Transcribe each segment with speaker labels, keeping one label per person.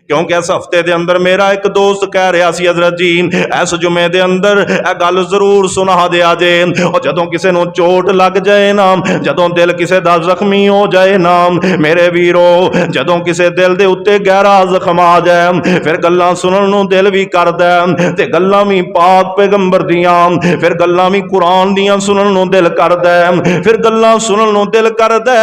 Speaker 1: क्योंकि इस हफ्ते के अंदर मेरा एक दोस्त कह रहा सी हजरत जी इस जुमे के अंदर यह गल जरूर सुना दिया जे और जदों किसी को चोट लग जाए ना जदों दिल किसी का जख्मी हो जाए ना मेरे वीरो जदों किसी दिल के उत्ते गहरा जख्म आ जाए फिर गल्लां सुनन नूं दिल भी करदा ते गल्लां भी पाक पैगंबर दियां फिर गल्लां भी कुरान दियां सुनन नूं दिल करदा फिर गल्लां सुनन नूं दिल करदा।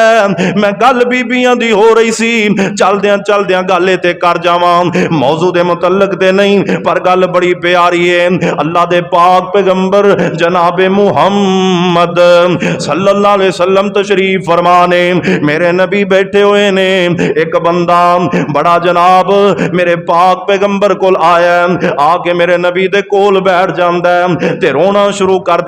Speaker 1: मैं गल बीबियां दी हो रही सी चलदियां गल ते कर मौजू दे मुतल्लक ते नहीं पर गल बड़ी प्यारी है। अल्लाह दे पाक पैगंबर जनाबे मुहम्मद सल्लल्लाहु अलैहि वसल्लम तशरीफ फरमाने मेरे नबी बैठे हुए ने एक बंदा बड़ा जनाब मेरे पाक पैगंबर कोल आया आके मेरे नबी दे कोल बैठ जांदा ते रोना शुरू कर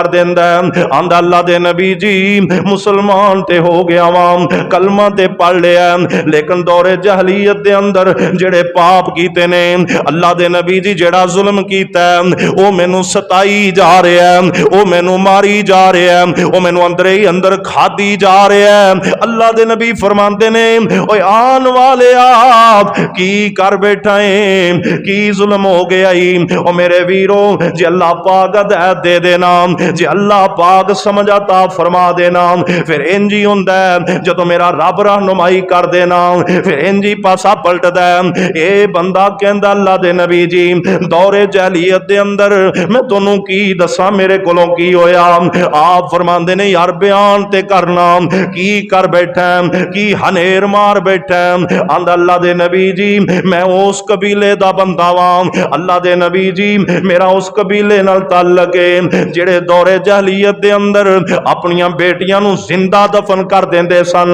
Speaker 1: देंदा आंदा अल्लाह दे नबी जी मुसलमान ते हो गया वां कलमा ते पढ़ लिया लेकिन दौरे जहलीयत दे अंदर जेड़े पाप कीते ने अल्लाह दे नबी जी जेड़ा जुल्म कीता वो मैनू सताई जा रहा है वो मैनू मारी जा रहा है वो मैनू अंदर ही अंदर खादी जा रहा है। अल्लाह दे नबी फरमाते ने ओए आन वाले आप की कर बैठा है की जुल्म हो गया ही ओ मेरे वीरो जे अल्लाह पाक हिदायत दे देना जे अल्लाह पाक समझ अता फरमा देना फिर इंज ही हुंदा है जदों मेरा रब रहनुमाई कर देना फिर इंजी पासा पलटदा ए बंदा कहंदा अल्लाह दे नबी जी दौरे जहलीयत दे अंदर मैं तुहानू की दसा मेरे कोलों की होया। आप फरमांदे ने यार बयान ते करना की कर बैठा की हनेर मार बैठा आंदा अल्लाह दे नबी जी मैं उस कबीले दा बंदा वां अल्लाह दे नबी जी मेरा उस कबीले नाल ताल्लुक है जेड़े दौरे जहलीयत दे अंदर अपनियां बेटियां नू जिंदा दफन कर देंदे सन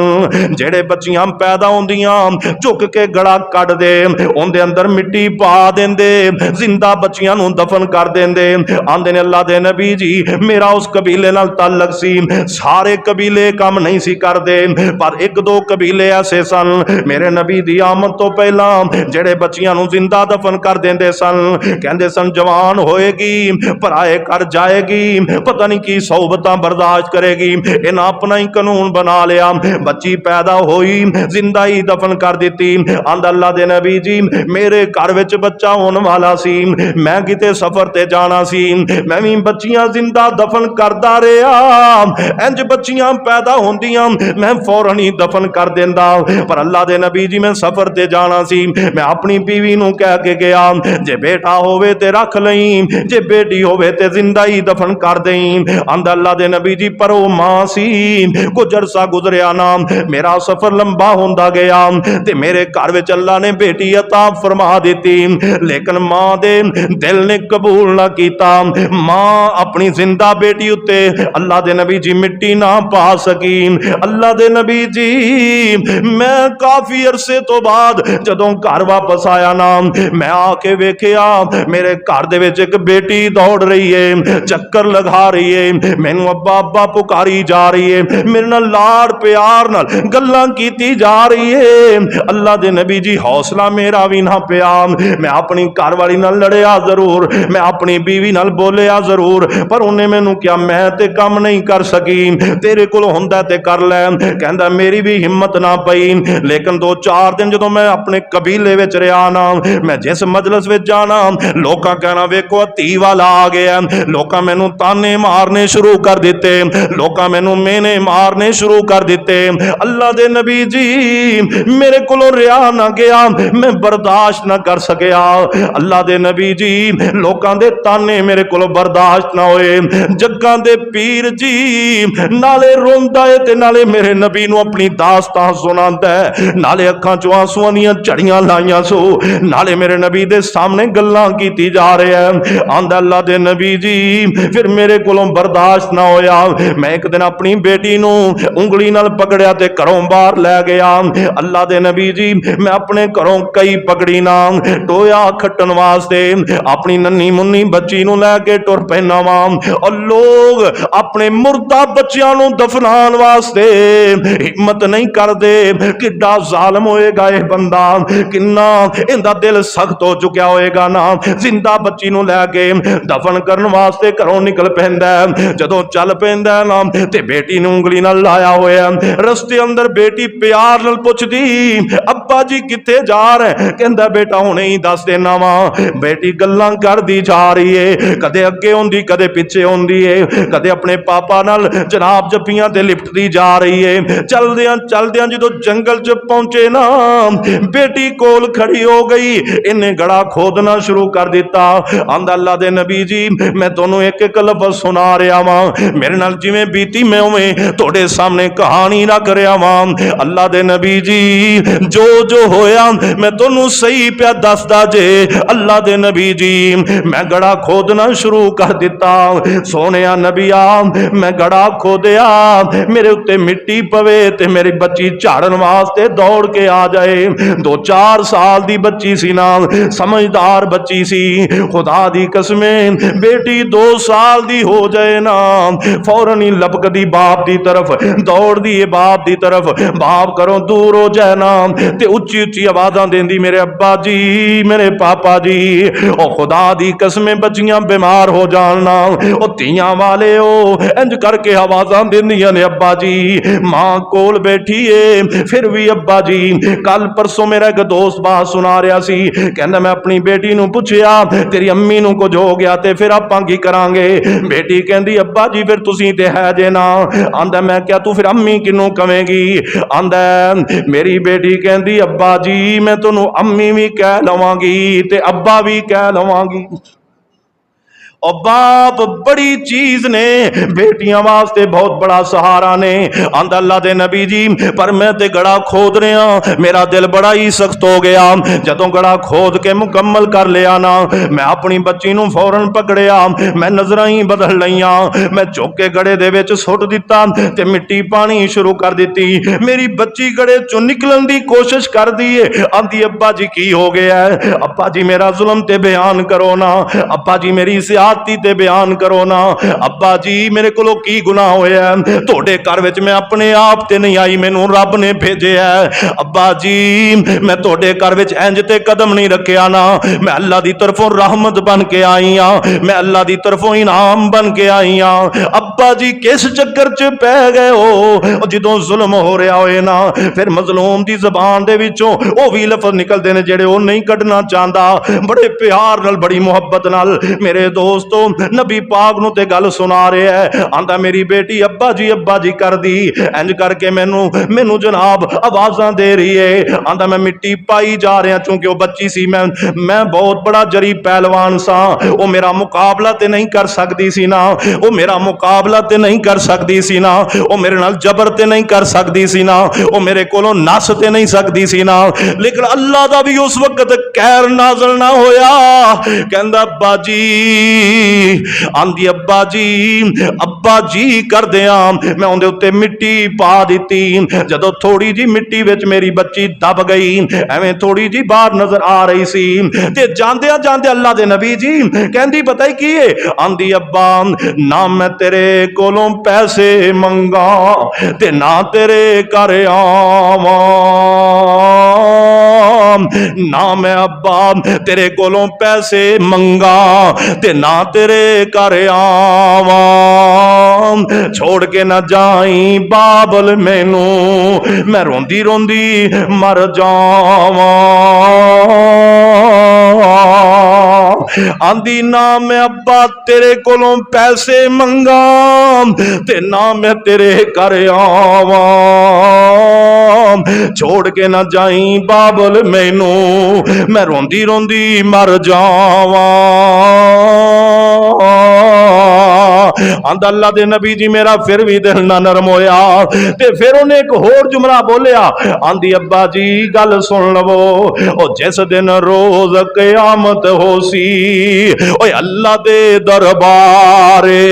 Speaker 1: जेड़े बच्चियां पैदा होंदियां झुक के गड़ा कट दे उनके अंदर मिट्टी पा देंदे जिंदा बच्चियां नू दफन कर देंदे आंदे ने अल्लाह दे नबी जी मेरा उस कबीले नाल ताल्लुक सी सारे कबीले काम नहीं सी करदे पर एक दो कबीले ऐसे सन मेरे नबी दी आमद तो पहला जेड़े बच्चियां नू जिंदा दफन कर देंदे सन कहंदे सन जवान होएगी पराए कर जाएगी पता नहीं की सोबतां बर्दाश्त करेगी इन्हां अपना ही कानून बना लिया बच्ची पैदा होई जिंदा ही दफन कर दी आंदा अल्लाह दे नबी जी मेरे घर विच बच्चा होने वाला सी मैं किते सफर ते जाना सी मैं भी बच्चियां जिंदा दफन करदा रहा इंज बच्चियां पैदा होंदियां मैं फौरन ही दफन कर देंदा पर अल्लाह दे नबी जी मैं सफर ते जाना सी मैं अपनी बीवी नू कह के गया जे बेटा होवे ते रख लई जे बेटी होवे ते जिंदा ही दफन कर देई आंदा अल्लाह दे नबी जी पर ओ मां सी कुछ अरसा गुजरिया ना मेरा सफर लंबा होंदा गया ते मेरे घर विच अल्लाह ने बेटी अता फरमा दी लेकिन मां दे दिल ने कबूल ना कीता मां अपनी जिंदा बेटी उत्ते अल्लाह दे नबी जी मिट्टी ना पा सकी। अल्लाह दे नबी जी मैं काफी अरसे तो बाद जदों घर वापस आया ना मैं आके वेखिया मेरे घर दे विच एक बेटी दौड़ रही है चक्कर लगा रही है मैनू अब्बा अब्बा पुकारी जा रही है मेरे नाल लाड़ प्यार नाल गल्लां कीती जा रही है। अल्लाह दे नबी जी हौसला मेरा भी ना पिया मैं अपनी घर वाली नाल लड़िया जरूर मैं अपनी बीवी नाल बोलिया जरूर पर उन्हें मैनू क्या मैं ते काम नहीं कर सकी तेरे कोल हुंदा ते कर लै कहंदा मेरी भी हिम्मत ना पई लेकिन 2-4 दिन जदों मैं अपने कबीले विच रहा ना मैं जिस मजलिस विच जाना लोकां कहना वेखो धी वाला आ गया लोकां मैनू ताने मारने शुरू कर दिते लोकां मैनू मेने मारने शुरू कर दिते। अल्लाह दे नबी जी मेरे कोलों रिहा ना गया मैं बर्दाश्त ना कर सकिया अल्लाह दे नबी जी लोकां दे ताने मेरे कोलों बर्दाश्त ना होए जग्गां दे पीर जी नाले रोंदा है ते नाले मेरे नबी नू अपनी दास्तां सुनांदा है नाले अखां चों आंसुआं दीयां झड़ियां लाइयां सो नाले मेरे नबी दे सामने गल्लां कीती जा रहा है आंदा अल्लाह दे नबी जी फिर मेरे कोलों बर्दाश्त ना होया मैं एक दिन अपनी बेटी नू उंगली नाल पकड़िया ते घरों बाहर लै गया। अल्लाह दे नबी जी मैं अपने घरों कई पकड़ी ना टोया खट्टन वास्ते अपनी नन्नी मुन्नी बच्ची नू लैके टुर पैना वा और लोग अपने मुर्दा बच्चियां नू दफनान वास्ते हिम्मत नहीं करते किड्डा जालिम होएगा यह बंदा किन्ना इहदा दिल सख्त हो चुका होएगा ना जिंदा बच्ची नू लैके दफन करन वास्ते घरों निकल पैंदा जदों चल पैंदा ना ते बेटी नू उंगली नाल लाया होया रस्ते अंदर बेटी प्यार नाल पुछदी अब्बा जी किथे जा रहे? कहंदा बेटा हुणे ही दस देना वा। बेटी गल्लां करदी जा रही है, कदे अगे होंदी कदे पिछे होंदी है, कदे अपने पापा नाल जनाब जप्पियां ते लिपटदी जा रही है। चलदियां चलदियां जदों जंगल च पहुंचे ना, बेटी कोल खड़ी हो गई, इन्हें गड़ा खोदना शुरू कर दिता। आंदा अल्लाह दे नबी जी मैं तुहानू एक एक लफ्ज़ सुना रहा वां, मेरे नाल जिवें बीती मैं उवें तुहाडे सामने कहानी ना करया वां। अल्लाह दे नबी जी जो जो होया मैं तुहानू सही पिया दसदा जे। अल्लाह दे नबी जी मैं गड़ा खोदना शुरू कर दिता। सोहणिया नबिया मैं गड़ा खोदिया, मेरे उत्ते मिट्टी पवे ते मेरी बच्ची झाड़न वास्ते दौड़ के आ जाए। 2-4 साल दी बच्ची सी ना, समझदार बच्ची सी। खुदा दी कसमें बेटी 2 साल दी हो जाए ना, फौरन ही लपकदी बाप दी तरफ, दौड़दी है बाप दी तरफ। बाप करो दूर हो जाए ना ते उच्ची उच्ची आवाज़ां देंदी मेरे अब्बा जी मेरे पापा जी। ओ खुदा दी कसमें बच्चियां बीमार हो जाना, ओ तियां वाले ओ इंज करके आवाज़ां देंदियां ने अब्बा जी। मां कोल बैठी है फिर भी अब्बा जी। कल परसों मेरा एक दोस्त बात सुना रहा सी, कहंदा मैं अपनी बेटी नूं पुछया तेरी अम्मी नूं कुछ हो गया ते फिर आपां की करांगे? बेटी कहंदी अब्बा जी फिर तुसीं ते है जे ना। आंदा मैं क्या तू फिर अम्मी किनू कवेंगी? आंदा मेरी बेटी कहंदी अब्बा जी मैं तुहानू अम्मी भी कह लवांगी ते अब्बा भी कह लवांगी। और बाप बड़ी चीज ने, बेटियां वास्ते बहुत बड़ा सहारा ने। आंदा अल्लाह दे नबी जी पर मैं ते गड़ा खोद रहा, मेरा दिल बड़ा ही सख्त हो गया। जदों गड़ा खोद के मुकम्मल कर लिया ना, मैं अपनी बच्ची नूं फौरन पकड़िया, मैं नजरां ही बदल लईयां, मैं चुक के गड़े दे विच सुट दिता ते मिट्टी पानी शुरू कर दिती। मेरी बच्ची गड़े चों निकलन दी कोशिश कर दी है। आंदी अब्बा जी की हो गया है? अब्बा जी मेरा जुल्म ते बयान करो ना, अब्बा जी मेरी जाती ते बयान करो ना। अब्बा जी मेरे कोलों की गुनाह होया? तोड़े घर विच मैं अपने आप ते नहीं आई, मैनू रब ने भेजे है। अब्बा जी मैं तोड़े घर विच इंज ते कदम नहीं रखिया ना, मैं अल्लाह दी तरफों रहमत बन के आई हाँ, मैं अल्लाह दी तरफों इनाम बन के आई हाँ। अब्बा जी किस चक्कर च पै गए हो? जदों जुल्म हो रहा होए ना, फिर मजलूम दी जबान दे विचों ओ भी लफ्ज़ निकलदे ने जेड़े ओ नहीं कढ़ना चाहता। बड़े प्यार नाल बड़ी मुहब्बत नाल मेरे दोस्तों नबी पाक नूं ते गल सुना रहा है। आंदा मेरी बेटी अब्बा जी कर दी, इंज करके मैनू जनाब आवाज़ां दे रही है। आंदा मैं मिट्टी पाई जा रहा, चूंकि वह बच्ची सी, मैं बहुत बड़ा जरी पहलवान सा, वो मेरा मुकाबला ते नहीं कर सकती सी ना, वो मेरा मुकाबला ते नहीं कर सकती सी ना, वो मेरे नाल जबर ते नहीं कर सकती सी ना, वो मेरे कोलों नस ते नहीं सकती सी ना। लेकिन अल्लाह दा भी उस वक्त कहर नाज़िल ना होया। कहंदा अब्बा जी, आंदी अब्बा जी कर दिया, मैं उहदे उत्ते मिट्टी पा दी। जदों थोड़ी जी मिट्टी विच मेरी बच्ची दब गई, एवें थोड़ी जी बाहर नजर आ रही सी, ते जांदियां जांदे अल्लाह दे नबी जी कहंदी पता ही की है? आंदी अब्बा ना मैं तेरे कोलों पैसे मंगा ते ना तेरे घर आवां, ना मैं अब्बा तेरे कोलों पैसे मंगा ते ना तेरे घर आवां, छोड़ के ना जाई बाबल मैनू, मैं रोंदी रोंदी मर जावां। आंदी ना मैं अब्बा तेरे कोलों पैसे मंगा ते ना मैं तेरे घर आवां, छोड़ के ना जाई बाबल मैनू, मैं रोंदी रोंदी मर जावां। आंदा अल्लाह दे नबी जी मेरा फिर भी दिल ना नरम होया, ते फिर उन्हें एक होर जुमला बोलिया। आंदी अब्बा जी गल सुन लवो, ओ जिस दिन रोज कयामत हो सी, ओए अल्लाह दे दरबारे,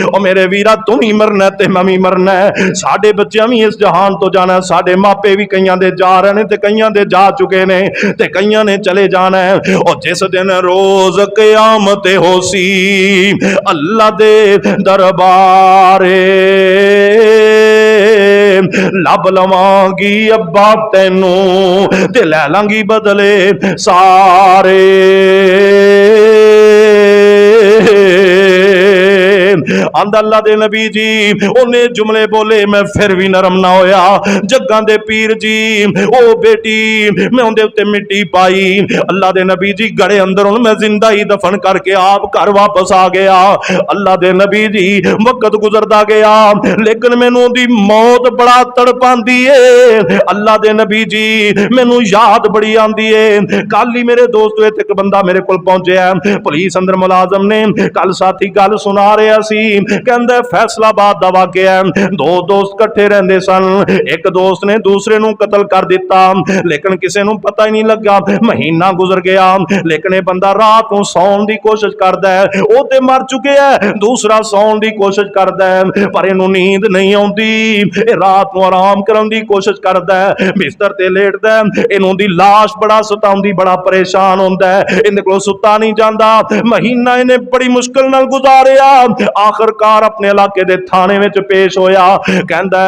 Speaker 1: ओ मेरे वीरा तुम ही मरना ते मैं भी मरना, साडे बच्चे भी इस जहान तो जाना, साडे मापे भी कईयां दे जा रहे ने ते कईयां दे जा चुके ने ते कईयां ने चले जाना है। और जिस दिन रोज कयामत हो सी, अल्लाह दे दरबारे लब लवांगी अब्बा तेनू ते लै लांगी बदले सारे। आंदा अल्लाह दे नबी जी उन्हें जुमले बोले मैं फिर भी नरम ना होया। जग्गां दे पीर जी ओ बेटी मैं उनके उत्ते मिट्टी पाई, अल्लाह दे नबी जी गड़े अंदर मैं जिंदा ही दफन करके आप घर वापस आ गया। अल्लाह दे नबी जी वक्त गुजरता गया लेकिन मैनू दी मौत बड़ा तड़पांदी है। अल्लाह दे नबी जी मैनू याद बड़ी आंदी है। कल ही मेरे दोस्त एक बंदा मेरे को पहुंचे पुलिस अंदर मुलाजम ने कल साथी गल सुना रहा सी, कहंदा फैसलाबाद दा वाकया है। दो दोस्त कट्ठे रहंदे सन, एक दोस्त ने दूसरे नू कतल कर दिता लेकिन किसी नू पता ही नहीं लगा। महीना गुजर गया लेकिन यह बंदा रात को सौन की कोशिश करता है, वो ते मर चुके है, दूसरा सौन की कोशिश करता है पर इनू नींद नहीं आती। रात को आराम करने की कोशिश करता है, बिस्तर ते लेटदा है, इनू दी लाश बड़ा सताउंदी, बड़ा परेशान होंदा है, इन्हें को सुता नहीं जाता। महीना इन्हें बड़ी मुश्किल नाल गुजारिया, आखिरकार अपने इलाके दे थाने में पेश होया। कहंदा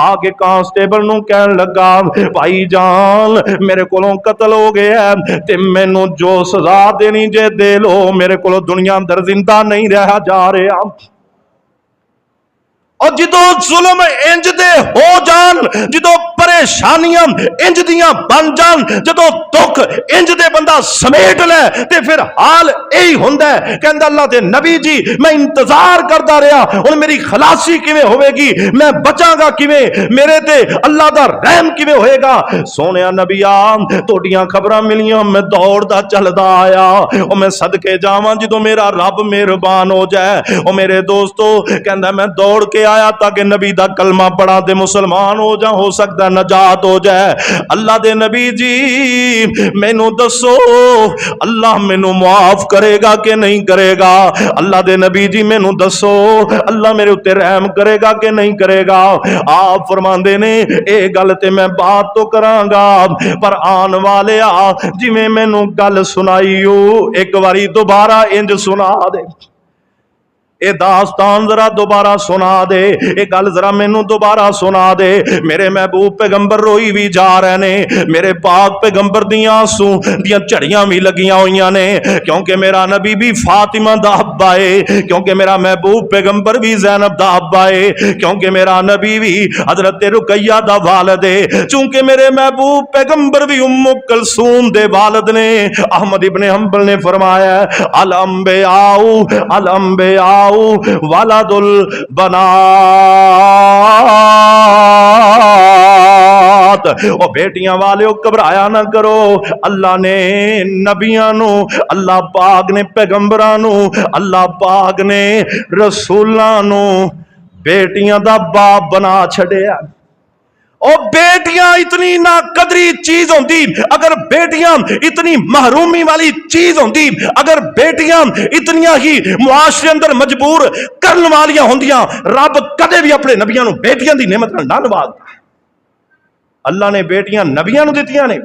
Speaker 1: आके कांस्टेबल नू कहन लगा भाई जान मेरे कोलों कतल हो गया ते मैनू जो सजा देनी जे दे लो, मेरे कोलों दुनिया अंदर जिंदा नहीं रहा जा रहा। और जो जुल्म इंज दे हो जान, जो परेशानियां इंज दियां बन जान, जो दुख इंज दे बंदा समेट ले ते फिर हाल यही हुंदा है। कहंदा अल्लाह दे नबी जी मैं इंतजार करता रहा, हुण मेरी खलासी किवें होवेगी, मैं बचांगा किवें, मेरे ते अल्लाह दा रहम किवें होएगा। सोनिया नबिया तोड़ियां खबरां मिलियां, मैं दौड़दा चलदा आया, ओ मैं सदके जावां जो मेरा रब मेहरबान हो जाए। ओ मेरे दोस्तों कहंदा मैं दौड़ के आया ताकि नबी दा कलमा पढ़ा दे मुसलमान हो जा, हो सकता नजात हो जाए। अल्लाह दे नबी जी मैनू दसो अल्लाह मैनू माफ करेगा कि नहीं करेगा? अल्लाह दे नबी जी मैनू दसो अल्लाह मेरे उत्ते रहम करेगा कि नहीं करेगा? आप फरमांदे ने ए गल ते मैं बात तो करांगा पर आन वाले जिवें मैनू गल सुनाई हो एक बारी दोबारा इंज सुना दे, ए दास्तान जरा दोबारा सुना दे, ए गल जरा मैनू दोबारा सुना दे। मेरे महबूब पैगंबर रोई भी जा रहे ने, मेरे पाक पैगंबर दियां आंसू दियां झड़ियां भी लगियां हुई ने, क्योंकि मेरा नबी भी फातिमा दा अब्बा है, क्योंकि मेरा महबूब पैगंबर भी ज़ैनब दा अब्बा है, क्योंकि मेरा नबी भी हजरत रुकैया दा वालिद है, चूंकि मेरे महबूब पैगंबर भी उम्मु कुलसूम दे वालिद ने। अहमद इब्ने हंबल ने फरमाया अल अंबियाउ अल अंबियाउ वालादुल बनात। ओ बेटियां वाले घबराया ना करो, अल्लाह ने नबियां नू, अल्लाह पाक ने पैगंबरां नू, अल्लाह पाक ने रसूलां नू बेटियां दा बाप बना छड़िया। और बेटियां इतनी ना कदरी चीज होंदी, अगर बेटियां इतनी महरूमी वाली चीज होंदी, अगर बेटियां इतनियां ही मुआशरे अंदर मजबूर करने वालियां होंदियां, रब कदे भी अपने नबियां नू बेटियां दी नेमत नाल ना नवाजदा। अल्लाह ने बेटियां नबियां नू दित्तियां ने।